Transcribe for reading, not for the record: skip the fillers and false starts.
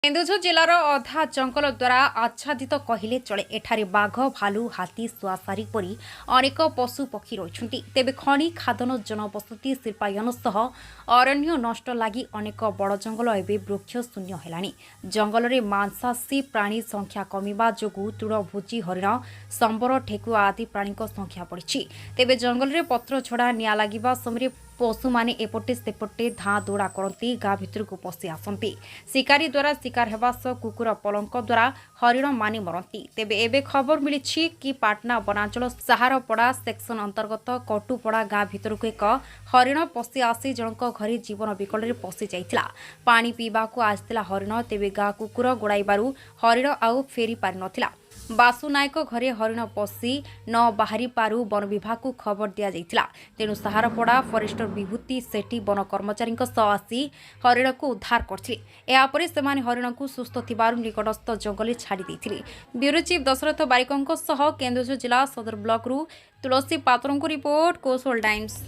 केन्दुझर जिलार अधा जंगल द्वारा आच्छादित कहले चले। एठारे बाघ भालू हाथी शुआसारी परी अनेक पशु पक्षी रही। तेबे खनि खादन जनबसति शिल्पायन सह अरण्य नष्ट लगी अनेक बड़ जंगल एवं वृक्ष शून्य है। जंगल में मांसाशी प्राणी संख्या कमिबा जोगु तृणभोजी हरिण संबर ठेकुआ आदि प्राणी संख्या बढ़ी। तेबे जंगल में पत्र छड़ा निया लगिबा समय पशु माने एपटे सेपटे धाँ दौड़ा करती गाँ भितर को पशि आसती। शिकारी द्वारा शिकार हेबा सह कुकुर पलंक द्वारा हरिण माने मरती। तेबे एबे खबर मिली कि पाटना वनांचल साहारपड़ा सेक्शन अंतर्गत कटुपड़ा गाँ भितर को एक हरिण पशि आसी जनक घरे जीवन विकल में पशि जाइथिला। पानी पीवा को आसला हरिण। तेबे गाँ कुकुर गोड़ाइबारु हरिण आउ फेरी पारि नथिला। बासु नायक घरे हरिण पशि न बाहरी पारु वन विभाग को खबर दिया जाइथिला। तेणु साहारपड़ा फरेस्टर विभूति सेठी वन कर्मचारी आसी हरिण को उद्धार करथिले। यापर से हरिण को सुस्थ थिबारु निकटस्थ जंगल छाड़ी देथिले। ब्यूरो चीफ दशरथ बारिकों सह केन्दुझर जिला सदर ब्लॉक रु तुलसी पात्र को रिपोर्ट कोसोल टाइम्स।